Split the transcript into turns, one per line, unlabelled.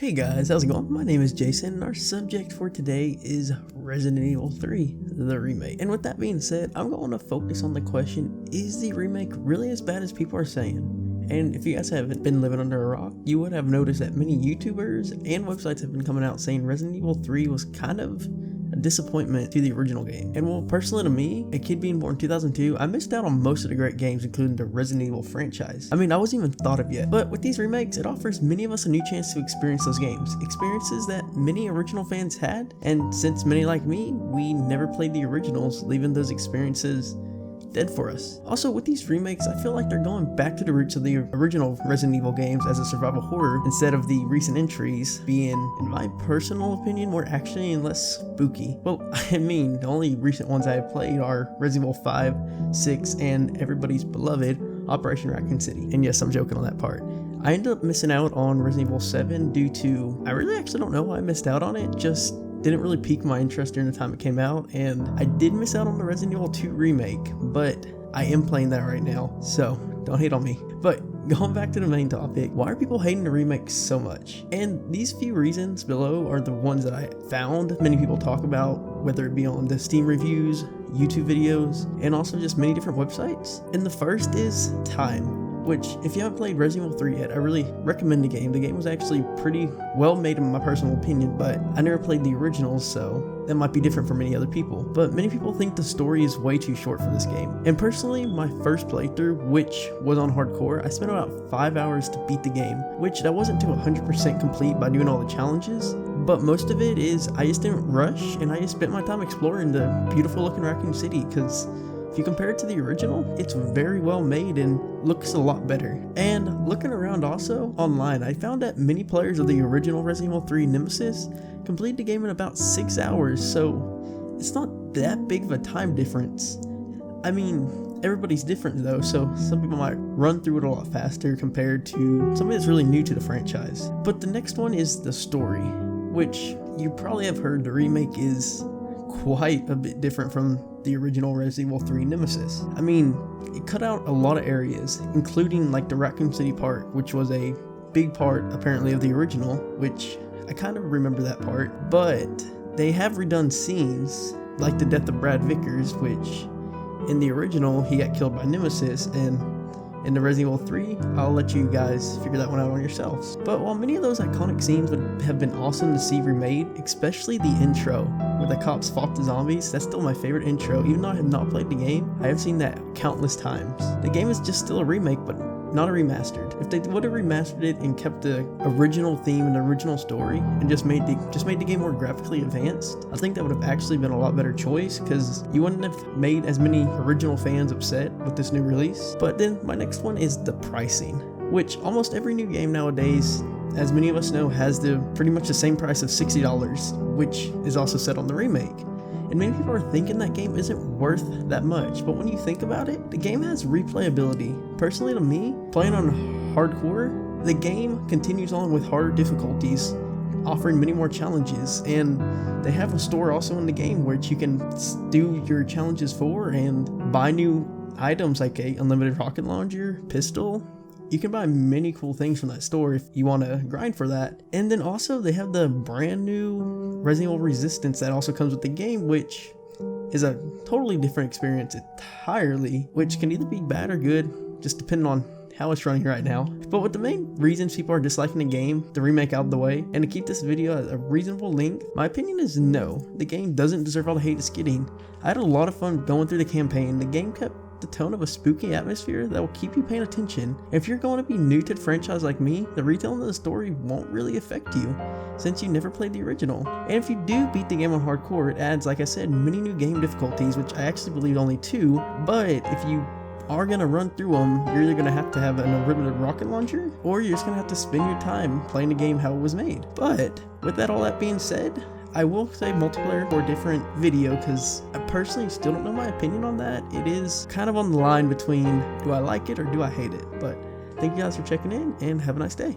Hey guys, how's it going? My name is Jason and our subject for today is Resident Evil 3, the remake. And with that being said, I'm going to focus on the question, is the remake really as bad as people are saying? And if you guys haven't been living under a rock, you would have noticed that many YouTubers and websites have been coming out saying Resident Evil 3 was kind of a disappointment to the original game. And well, personally to me, a kid being born in 2002, I missed out on most of the great games, including the Resident Evil franchise. I mean, I wasn't even thought of yet. But with these remakes, it offers many of us a new chance to experience those games. Experiences that many original fans had, and since many like me, we never played the originals, leaving those experiences dead for us. Also, with these remakes, I feel like they're going back to the roots of the original Resident Evil games as a survival horror instead of the recent entries being, in my personal opinion, more actiony and less spooky. Well, I mean, the only recent ones I have played are Resident Evil 5, 6, and everybody's beloved Operation Raccoon City. And yes, I'm joking on that part. I ended up missing out on Resident Evil 7 due to, I really actually don't know why I missed out on it, just didn't really pique my interest during the time it came out, and I did miss out on the Resident Evil 2 remake, but I am playing that right now, so don't hate on me. But going back to the main topic, why are people hating the remake so much? And these few reasons below are the ones that I found many people talk about, whether it be on the Steam reviews, YouTube videos, and also just many different websites. And the first is time. Which, if you haven't played Resident Evil 3 yet, I really recommend the game. The game was actually pretty well made in my personal opinion, but I never played the originals, so that might be different for many other people. But many people think the story is way too short for this game. And personally, my first playthrough, which was on hardcore, I spent about 5 hours to beat the game, which that wasn't to 100% complete by doing all the challenges, but most of it is I just didn't rush, and I just spent my time exploring the beautiful looking Raccoon City, because if you compare it to the original, it's very well made and looks a lot better. And looking around also online, I found that many players of the original Resident Evil 3 Nemesis completed the game in about 6 hours, so it's not that big of a time difference. I mean, everybody's different though, so some people might run through it a lot faster compared to somebody that's really new to the franchise. But the next one is the story, which you probably have heard the remake is quite a bit different from the original Resident Evil 3 Nemesis. I mean, it cut out a lot of areas, including like the Raccoon City part, which was a big part apparently of the original, which I kind of remember that part, but they have redone scenes like the death of Brad Vickers, which in the original he got killed by Nemesis, and in the Resident Evil 3, I'll let you guys figure that one out on yourselves. But while many of those iconic scenes would have been awesome to see remade, especially the intro where the cops fought the zombies, that's still my favorite intro. Even though I have not played the game, I have seen that countless times. The game is just still a remake, but not a remastered. If they would have remastered it and kept the original theme and the original story and just made the game more graphically advanced, I think that would have actually been a lot better choice, because you wouldn't have made as many original fans upset with this new release. But then my next one is the pricing, which almost every new game nowadays, as many of us know, has pretty much the same price of $60, which is also set on the remake. And many people are thinking that game isn't worth that much, but when you think about it, the game has replayability. Personally to me, playing on hardcore, the game continues on with harder difficulties, offering many more challenges, and they have a store also in the game which you can do your challenges for and buy new items like a unlimited rocket launcher, pistol. You can buy many cool things from that store if you want to grind for that. And then also they have the brand new Resident Evil Resistance that also comes with the game, which is a totally different experience entirely, which can either be bad or good, just depending on how it's running right now. But with the main reasons people are disliking the game, the remake out of the way, and to keep this video at a reasonable length, my opinion is no, the game doesn't deserve all the hate it's getting. I had a lot of fun going through the campaign. The game kept the tone of a spooky atmosphere that will keep you paying attention. If you're going to be new to the franchise like me, the retelling of the story won't really affect you, since you never played the original. And if you do beat the game on hardcore, it adds, like I said, many new game difficulties, which I actually believe only 2, but if you are going to run through them, you're either going to have an unlimited rocket launcher, or you're just going to have to spend your time playing the game how it was made. But with all that being said, I will say multiplayer for a different video, because I personally still don't know my opinion on that. It is kind of on the line between do I like it or do I hate it. But thank you guys for checking in, and have a nice day.